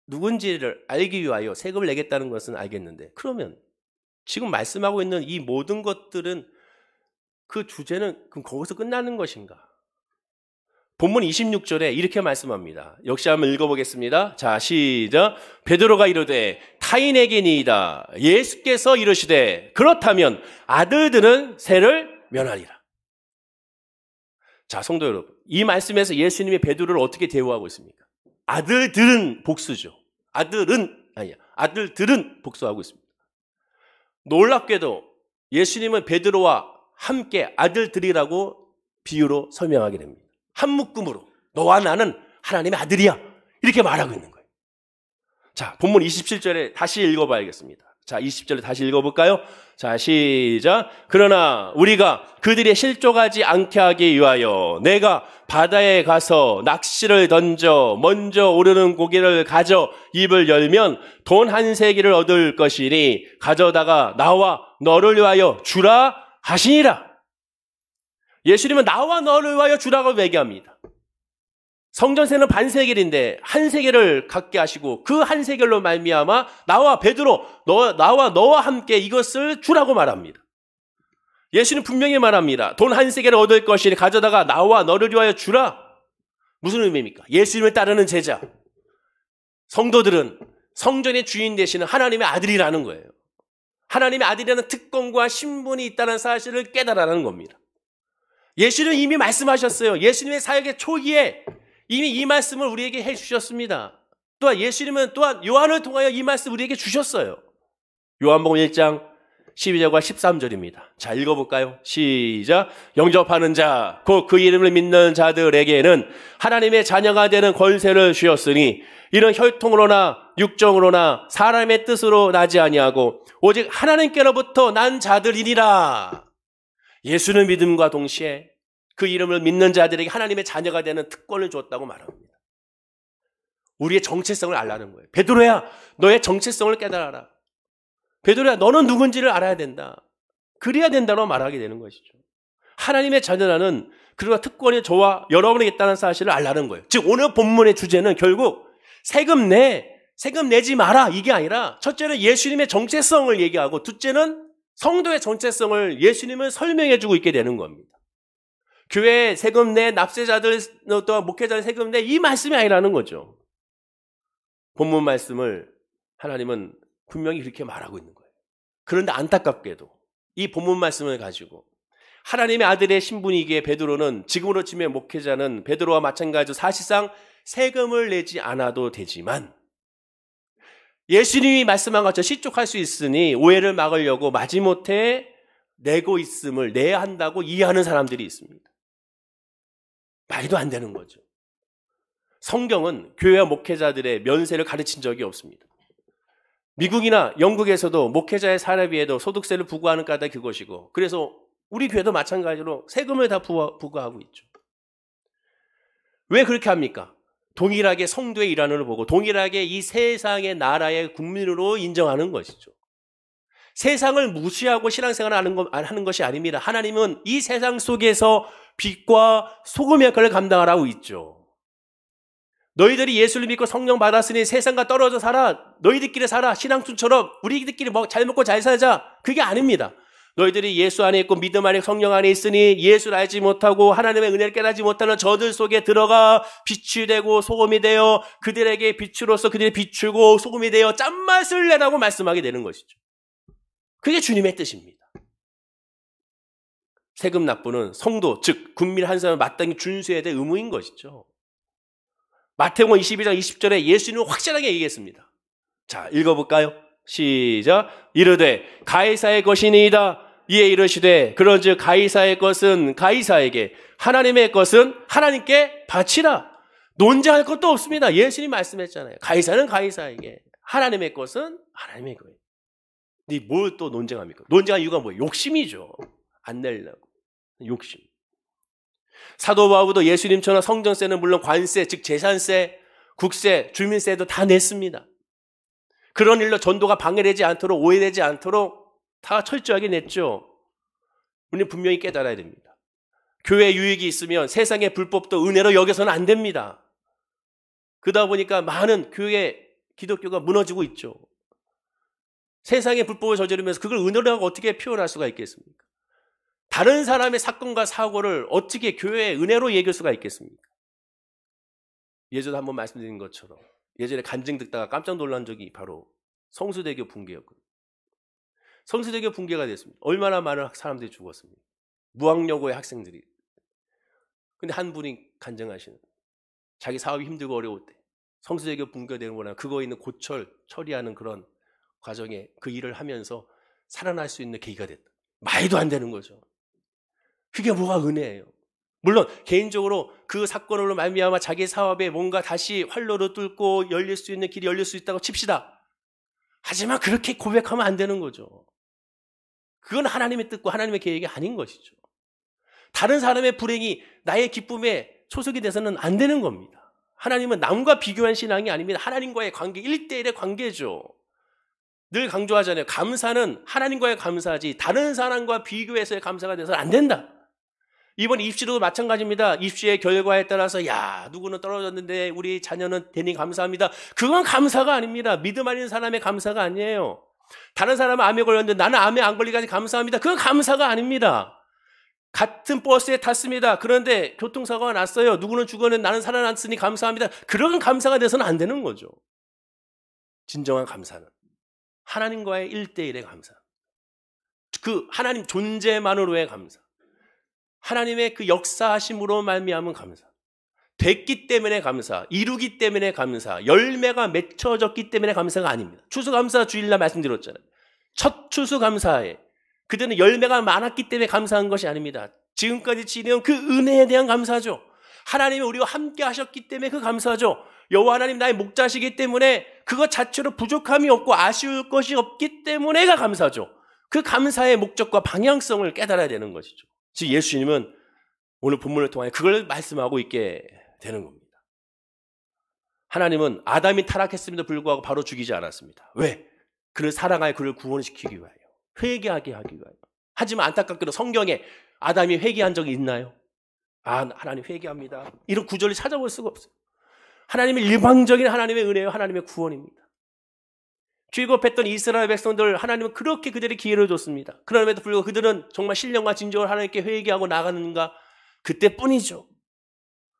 누군지를 알기 위하여 세금을 내겠다는 것은 알겠는데, 그러면 지금 말씀하고 있는 이 모든 것들은 그 주제는 그럼 거기서 끝나는 것인가? 본문 26절에 이렇게 말씀합니다. 역시 한번 읽어보겠습니다. 자, 시작. 베드로가 이르되 타인에게니이다. 예수께서 이르시되 그렇다면 아들들은 세를 면하리라. 자, 성도 여러분, 이 말씀에서 예수님이 베드로를 어떻게 대우하고 있습니까? 아들들은 복수죠. 아들들은 복수하고 있습니다. 놀랍게도 예수님은 베드로와 함께 아들들이라고 비유로 설명하게 됩니다. 한 묶음으로 너와 나는 하나님의 아들이야, 이렇게 말하고 있는 거예요. 자, 본문 27절에 다시 읽어봐야겠습니다. 자, 20절에 다시 읽어볼까요? 자, 시작. 그러나 우리가 그들이 실족하지 않게 하기 위하여 내가 바다에 가서 낚시를 던져 먼저 오르는 고기를 가져 입을 열면 돈 한 세기를 얻을 것이니 가져다가 나와 너를 위하여 주라 하시니라. 예수님은 나와 너를 위하여 주라고 얘기합니다. 성전세는 반세겔인데 한 세겔을 갖게 하시고 그 한 세겔로 말미암아 나와 베드로, 너와 함께 이것을 주라고 말합니다. 예수는 분명히 말합니다. 돈 한 세겔을 얻을 것이니 가져다가 나와 너를 위하여 주라. 무슨 의미입니까? 예수님을 따르는 제자, 성도들은 성전의 주인 되시는 하나님의 아들이라는 거예요. 하나님의 아들이라는 특권과 신분이 있다는 사실을 깨달아라는 겁니다. 예수님은 이미 말씀하셨어요. 예수님의 사역의 초기에 이미 이 말씀을 우리에게 해주셨습니다. 또한 예수님은 또한 요한을 통하여 이 말씀을 우리에게 주셨어요. 요한복음 1장 12절과 13절입니다. 자, 읽어볼까요? 시작. 영접하는 자, 곧 그 이름을 믿는 자들에게는 하나님의 자녀가 되는 권세를 주셨으니 이는 혈통으로나 육정으로나 사람의 뜻으로 나지 아니하고 오직 하나님께로부터 난 자들이니라. 예수는 믿음과 동시에 그 이름을 믿는 자들에게 하나님의 자녀가 되는 특권을 줬다고 말합니다. 우리의 정체성을 알라는 거예요. 베드로야, 너의 정체성을 깨달아라. 베드로야, 너는 누군지를 알아야 된다. 그래야 된다고 말하게 되는 것이죠. 하나님의 자녀라는 그런 특권이 저와 여러분에게 있다는 사실을 알라는 거예요. 즉 오늘 본문의 주제는 결국 세금 내지 마라, 이게 아니라 첫째는 예수님의 정체성을 얘기하고 둘째는 성도의 정체성을 예수님은 설명해 주고 있게 되는 겁니다. 교회 세금 내, 납세자들 또한 목회자들 세금 내, 이 말씀이 아니라는 거죠. 본문 말씀을 하나님은 분명히 그렇게 말하고 있는 거예요. 그런데 안타깝게도 이 본문 말씀을 가지고 하나님의 아들의 신분이기에 베드로는, 지금으로 치면 목회자는 베드로와 마찬가지로 사실상 세금을 내지 않아도 되지만 예수님이 말씀한 것처럼 실족할 수 있으니 오해를 막으려고 마지못해 내고 있음을 내야 한다고 이해하는 사람들이 있습니다. 말도 안 되는 거죠. 성경은 교회와 목회자들의 면세를 가르친 적이 없습니다. 미국이나 영국에서도 목회자의 사례비에도 소득세를 부과하는 까닭이 그것이고, 그래서 우리 교회도 마찬가지로 세금을 다 부과하고 있죠. 왜 그렇게 합니까? 동일하게 성도의 일환을 보고 동일하게 이 세상의 나라의 국민으로 인정하는 것이죠. 세상을 무시하고 신앙생활을 하는 것이 아닙니다. 하나님은 이 세상 속에서 빛과 소금의 역할을 감당하라고 있죠. 너희들이 예수를 믿고 성령 받았으니 세상과 떨어져 살아. 너희들끼리 살아. 신앙촌처럼 우리들끼리 잘 먹고 잘 살자. 그게 아닙니다. 너희들이 예수 안에 있고 믿음 안에 성령 안에 있으니 예수를 알지 못하고 하나님의 은혜를 깨닫지 못하는 저들 속에 들어가 빛이 되고 소금이 되어 그들에게 빛으로서 그들이 비추고 소금이 되어 짠맛을 내라고 말씀하게 되는 것이죠. 그게 주님의 뜻입니다. 세금 납부는 성도, 즉 국민 한 사람을 마땅히 준수해야 될 의무인 것이죠. 마태복음 22장 20절에 예수님은 확실하게 얘기했습니다. 자, 읽어볼까요? 시작. 이르되 가이사의 것이니이다. 이에 이르시되 그런즉 가이사의 것은 가이사에게, 하나님의 것은 하나님께 바치라. 논쟁할 것도 없습니다. 예수님 말씀했잖아요. 가이사는 가이사에게, 하나님의 것은 하나님의 거예요. 근데 뭘 또 논쟁합니까? 논쟁할 이유가 뭐예요? 욕심이죠. 안 내려고. 욕심. 사도 바울도 예수님처럼 성전세는 물론 관세, 즉 재산세, 국세, 주민세도 다 냈습니다. 그런 일로 전도가 방해되지 않도록, 오해되지 않도록 다 철저하게 냈죠. 우리는 분명히 깨달아야 됩니다. 교회 유익이 있으면 세상의 불법도 은혜로 여겨서는 안 됩니다. 그러다 보니까 많은 교회, 기독교가 무너지고 있죠. 세상의 불법을 저지르면서 그걸 은혜라고 어떻게 표현할 수가 있겠습니까? 다른 사람의 사건과 사고를 어떻게 교회의 은혜로 얘기할 수가 있겠습니까? 예전에 한번 말씀드린 것처럼 예전에 간증 듣다가 깜짝 놀란 적이 바로 성수대교 붕괴였거든요. 성수대교 붕괴가 됐습니다. 얼마나 많은 사람들이 죽었습니까? 무학여고의 학생들이. 근데 한 분이 간증하시는, 자기 사업이 힘들고 어려울 때 성수대교 붕괴되는 거나 그거 있는 고철 처리하는 그런 과정에 그 일을 하면서 살아날 수 있는 계기가 됐다. 말도 안 되는 거죠. 그게 뭐가 은혜예요. 물론 개인적으로 그 사건으로 말미암아 자기 사업에 뭔가 다시 활로를 뚫고 열릴 수 있는 길이 열릴 수 있다고 칩시다. 하지만 그렇게 고백하면 안 되는 거죠. 그건 하나님의 뜻과 하나님의 계획이 아닌 것이죠. 다른 사람의 불행이 나의 기쁨에 초석이 돼서는 안 되는 겁니다. 하나님은 남과 비교한 신앙이 아닙니다. 하나님과의 관계, 1대1의 관계죠. 늘 강조하잖아요. 감사는 하나님과의 감사지 다른 사람과 비교해서의 감사가 돼서는 안 된다. 이번 입시도 마찬가지입니다. 입시의 결과에 따라서 누구는 떨어졌는데 우리 자녀는 되니 감사합니다. 그건 감사가 아닙니다. 믿음 아닌 사람의 감사가 아니에요. 다른 사람은 암에 걸렸는데 나는 암에 안 걸리기까지 감사합니다. 그건 감사가 아닙니다. 같은 버스에 탔습니다. 그런데 교통사고가 났어요. 누구는 죽었는데 나는 살아났으니 감사합니다. 그런 감사가 돼서는 안 되는 거죠. 진정한 감사는 하나님과의 1대1의 감사. 그 하나님 존재만으로의 감사. 하나님의 그 역사하심으로 말미암은 감사. 됐기 때문에 감사, 이루기 때문에 감사, 열매가 맺혀졌기 때문에 감사가 아닙니다. 추수감사 주일날 말씀드렸잖아요. 첫 추수감사에 그때는 열매가 많았기 때문에 감사한 것이 아닙니다. 지금까지 지내온 그 은혜에 대한 감사죠. 하나님이 우리와 함께 하셨기 때문에 그 감사죠. 여호와 하나님 나의 목자시기 때문에 그것 자체로 부족함이 없고 아쉬울 것이 없기 때문에가 감사죠. 그 감사의 목적과 방향성을 깨달아야 되는 것이죠. 즉 예수님은 오늘 본문을 통해 그걸 말씀하고 있게 되는 겁니다. 하나님은 아담이 타락했음에도 불구하고 바로 죽이지 않았습니다. 왜? 그를 사랑하여 그를 구원시키기 위하여, 회개하게 하기 위하여. 하지만 안타깝게도 성경에 아담이 회개한 적이 있나요? 하나님 회개합니다. 이런 구절을 찾아볼 수가 없어요. 하나님의 일방적인 하나님의 은혜요, 하나님의 구원입니다. 죄겁했던 이스라엘 백성들 하나님은 그렇게 그들의 기회를 줬습니다. 그럼에도 불구하고 그들은 정말 신령과 진정으로 하나님께 회개하고 나가는가? 그때뿐이죠.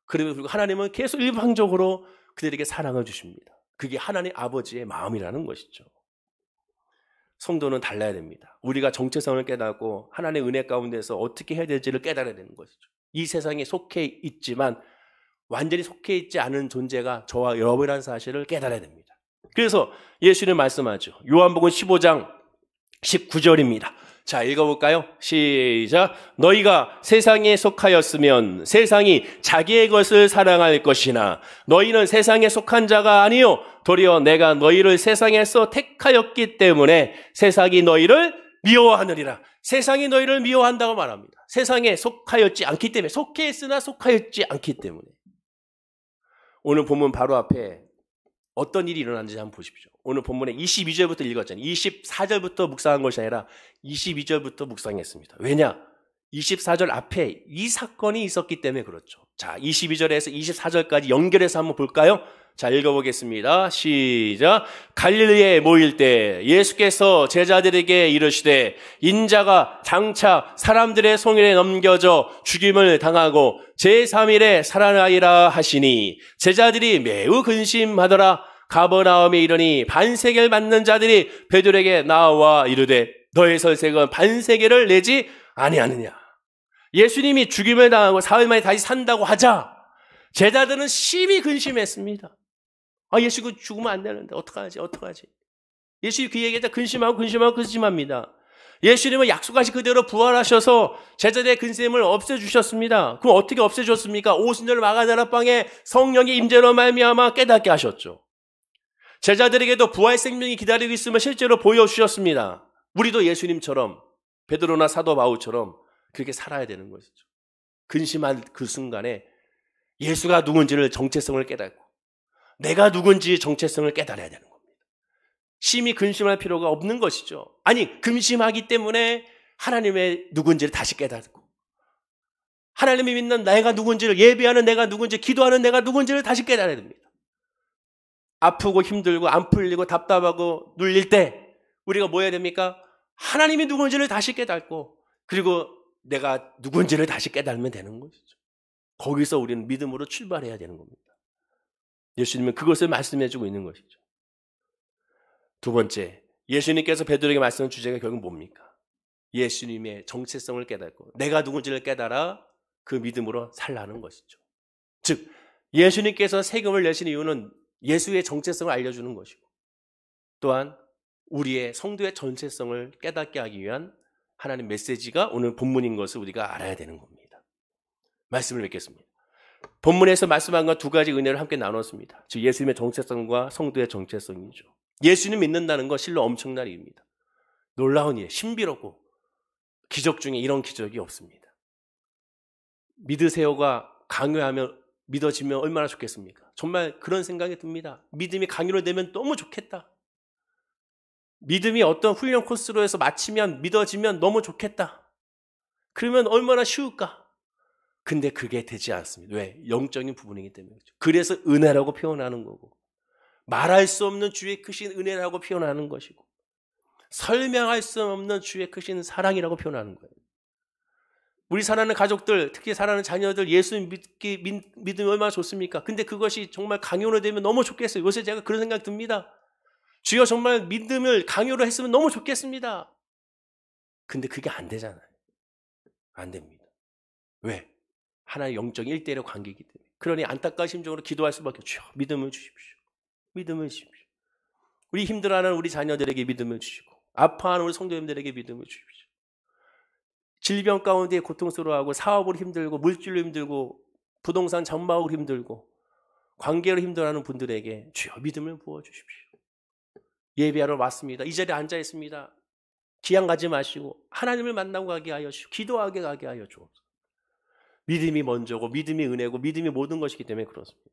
그럼에도 불구하고 하나님은 계속 일방적으로 그들에게 사랑을 주십니다. 그게 하나님 아버지의 마음이라는 것이죠. 성도는 달라야 됩니다. 우리가 정체성을 깨닫고 하나님의 은혜 가운데서 어떻게 해야 될지를 깨달아야 되는 것이죠. 이 세상에 속해 있지만 완전히 속해 있지 않은 존재가 저와 여러분이라는 사실을 깨달아야 됩니다. 그래서 예수님 말씀하죠. 요한복음 15장 19절입니다. 자, 읽어볼까요? 시작. 너희가 세상에 속하였으면 세상이 자기의 것을 사랑할 것이나 너희는 세상에 속한 자가 아니요 도리어 내가 너희를 세상에서 택하였기 때문에 세상이 너희를 미워하느니라. 세상이 너희를 미워한다고 말합니다. 세상에 속하였지 않기 때문에, 속해 있으나 속하였지 않기 때문에. 오늘 본문 바로 앞에 어떤 일이 일어났는지 한번 보십시오. 오늘 본문에 22절부터 읽었잖아요. 24절부터 묵상한 것이 아니라 22절부터 묵상했습니다. 왜냐? 24절 앞에 이 사건이 있었기 때문에 그렇죠. 자, 22절에서 24절까지 연결해서 한번 볼까요? 자, 읽어보겠습니다. 시작. 갈릴리에 모일 때 예수께서 제자들에게 이르시되 인자가 장차 사람들의 손에 넘겨져 죽임을 당하고 제3일에 살아나리라 하시니 제자들이 매우 근심하더라. 가버나움에 이르니 반세계를 받는 자들이 베드로에게 나와 이르되 너의 설색은 반세계를 내지 아니하느냐. 예수님이 죽임을 당하고 사흘 만에 다시 산다고 하자 제자들은 심히 근심했습니다. 예수 죽으면 안 되는데 어떡하지? 예수님이 그 얘기에 근심합니다. 예수님은 약속하신 그대로 부활하셔서 제자들의 근심을 없애주셨습니다. 그럼 어떻게 없애주셨습니까? 오순절 마가다락방에 성령의 임재로 말미암아 깨닫게 하셨죠. 제자들에게도 부활 생명이 기다리고 있음을 실제로 보여주셨습니다. 우리도 예수님처럼 베드로나 사도 바울처럼 그렇게 살아야 되는 것이죠. 근심한 그 순간에 예수가 누군지를 정체성을 깨닫고 내가 누군지 정체성을 깨달아야 되는 겁니다. 심히 근심할 필요가 없는 것이죠. 아니, 근심하기 때문에 하나님의 누군지를 다시 깨닫고 하나님이 믿는 내가 누군지를, 예배하는 내가 누군지, 기도하는 내가 누군지를 다시 깨달아야 됩니다. 아프고 힘들고 안 풀리고 답답하고 눌릴 때 우리가 뭐 해야 됩니까? 하나님이 누군지를 다시 깨닫고 그리고 내가 누군지를 다시 깨달으면 되는 것이죠. 거기서 우리는 믿음으로 출발해야 되는 겁니다. 예수님은 그것을 말씀해주고 있는 것이죠. 두 번째, 예수님께서 베드로에게 말씀한 주제가 결국 뭡니까? 예수님의 정체성을 깨닫고 내가 누군지를 깨달아 그 믿음으로 살라는 것이죠. 즉 예수님께서 세금을 내신 이유는 예수의 정체성을 알려주는 것이고 또한 우리의 성도의 전체성을 깨닫게 하기 위한 하나님 메시지가 오늘 본문인 것을 우리가 알아야 되는 겁니다. 말씀을 맺겠습니다. 본문에서 말씀한 건 두 가지 은혜를 함께 나눴습니다. 즉 예수님의 정체성과 성도의 정체성이죠. 예수님 믿는다는 건 실로 엄청난 일입니다. 놀라운 일, 신비롭고 기적 중에 이런 기적이 없습니다. 믿으세요가 강요하면 믿어지면 얼마나 좋겠습니까? 정말 그런 생각이 듭니다. 믿음이 강요로 되면 너무 좋겠다. 믿음이 어떤 훈련 코스로 해서 마치면 믿어지면 너무 좋겠다. 그러면 얼마나 쉬울까? 근데 그게 되지 않습니다. 왜? 영적인 부분이기 때문에 그렇죠. 그래서 은혜라고 표현하는 거고 말할 수 없는 주의 크신 은혜라고 표현하는 것이고 설명할 수 없는 주의 크신 사랑이라고 표현하는 거예요. 우리 사랑하는 가족들, 특히 사랑하는 자녀들 예수님 믿음이 얼마나 좋습니까? 근데 그것이 정말 강요로 되면 너무 좋겠어요. 요새 제가 그런 생각 듭니다. 주여 정말 믿음을 강요로 했으면 너무 좋겠습니다. 근데 그게 안 되잖아요. 안 됩니다. 왜? 하나의 영적인 1대1의 관계이기 때문에. 그러니 안타까운 심정으로 기도할 수밖에 없죠. 믿음을 주십시오. 믿음을 주십시오. 우리 힘들어하는 우리 자녀들에게 믿음을 주시고 아파하는 우리 성도님들에게 믿음을 주십시오. 질병 가운데 고통스러워하고 사업으로 힘들고 물질로 힘들고 부동산 장막으로 힘들고 관계로 힘들어하는 분들에게 주여 믿음을 부어주십시오. 예배하러 왔습니다. 이 자리에 앉아 있습니다. 기양 가지 마시고 하나님을 만나고 가게 하여 주시고 기도하게 가게 하여 주옵소서. 믿음이 먼저고 믿음이 은혜고 믿음이 모든 것이기 때문에 그렇습니다.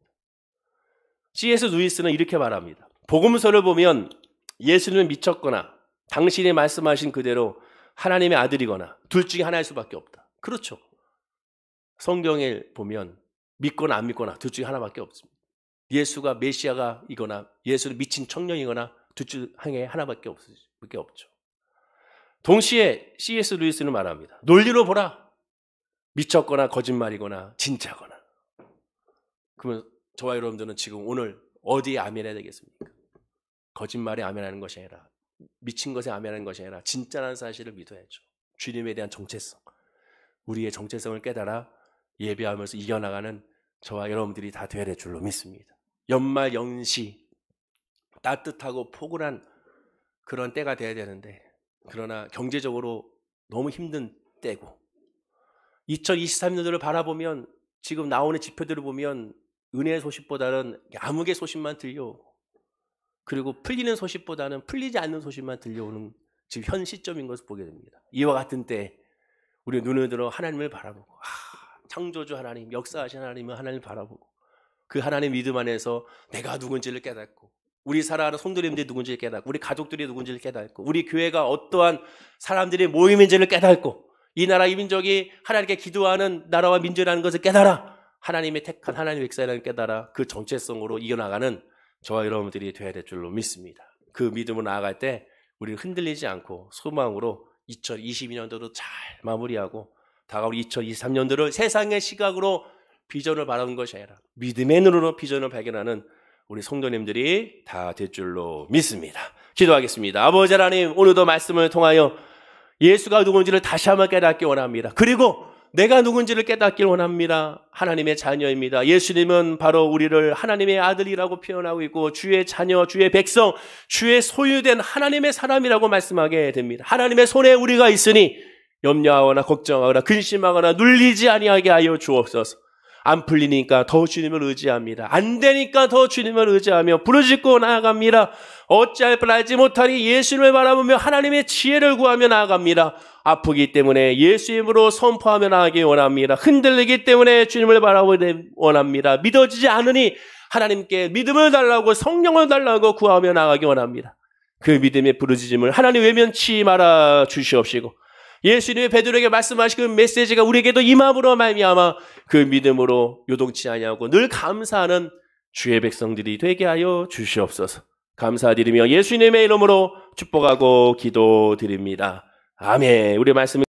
C.S. 루이스는 이렇게 말합니다. 복음서를 보면 예수님을 미쳤거나 당신이 말씀하신 그대로 하나님의 아들이거나 둘 중에 하나일 수밖에 없다. 그렇죠. 성경에 보면 믿거나 안 믿거나 둘 중에 하나밖에 없습니다. 예수가 메시아가 이거나 예수를 미친 청년이거나 둘 중에 하나밖에 없죠. 동시에 C.S. 루이스는 말합니다. 논리로 보라. 미쳤거나 거짓말이거나 진짜거나. 그러면 저와 여러분들은 지금 오늘 어디에 아멘해야 되겠습니까? 거짓말에 아멘하는 것이 아니라 미친 것에 아멘하는 것이 아니라 진짜라는 사실을 믿어야죠. 주님에 대한 정체성, 우리의 정체성을 깨달아 예배하면서 이겨나가는 저와 여러분들이 다 되어야 될 줄로 믿습니다. 연말 연시 따뜻하고 포근한 그런 때가 돼야 되는데 그러나 경제적으로 너무 힘든 때고 2023년도를 바라보면 지금 나오는 지표들을 보면 은혜의 소식보다는 암흑의 소식만 들려오고 그리고 풀리는 소식보다는 풀리지 않는 소식만 들려오는 지금 현 시점인 것을 보게 됩니다. 이와 같은 때 우리 눈을 들어 하나님을 바라보고 창조주 하나님, 역사하신 하나님을 하나님을 바라보고 그 하나님 믿음 안에서 내가 누군지를 깨닫고 우리 살아가는 성도님들이 누군지를 깨닫고 우리 가족들이 누군지를 깨닫고 우리 교회가 어떠한 사람들의 모임인지를 깨닫고 이 나라 이 민족이 하나님께 기도하는 나라와 민족이라는 것을 깨달아 하나님의 택한 하나님의 백성이라는 깨달아 그 정체성으로 이겨나가는 저와 여러분들이 되어야 될 줄로 믿습니다. 그 믿음으로 나아갈 때 우리는 흔들리지 않고 소망으로 2022년도도 잘 마무리하고 다가올 2023년도를 세상의 시각으로 비전을 바라는 것이 아니라 믿음의 눈으로 비전을 발견하는 우리 성도님들이 다 될 줄로 믿습니다. 기도하겠습니다. 아버지 하나님, 오늘도 말씀을 통하여 예수가 누군지를 다시 한번 깨닫기 원합니다. 그리고 내가 누군지를 깨닫기 원합니다. 하나님의 자녀입니다. 예수님은 바로 우리를 하나님의 아들이라고 표현하고 있고 주의 자녀, 주의 백성, 주의 소유된 하나님의 사람이라고 말씀하게 됩니다. 하나님의 손에 우리가 있으니 염려하거나 걱정하거나 근심하거나 눌리지 아니하게 하여 주옵소서. 안 풀리니까 더 주님을 의지합니다. 안 되니까 더 주님을 의지하며 부르짖고 나아갑니다. 어찌할 뻔 알지 못하니 예수님을 바라보며 하나님의 지혜를 구하며 나아갑니다. 아프기 때문에 예수 이름으로 선포하며 나아가기 원합니다. 흔들리기 때문에 주님을 바라보기 원합니다. 믿어지지 않으니 하나님께 믿음을 달라고 성령을 달라고 구하며 나아가기 원합니다. 그 믿음의 부르짖음을 하나님 외면치 말아 주시옵시고 예수님의 베드로에게 말씀하신 그 메시지가 우리에게도 임함으로 말미암아 그 믿음으로 요동치 아니하고 늘 감사하는 주의 백성들이 되게 하여 주시옵소서. 감사드리며 예수님의 이름으로 축복하고 기도드립니다. 아멘. 우리 말씀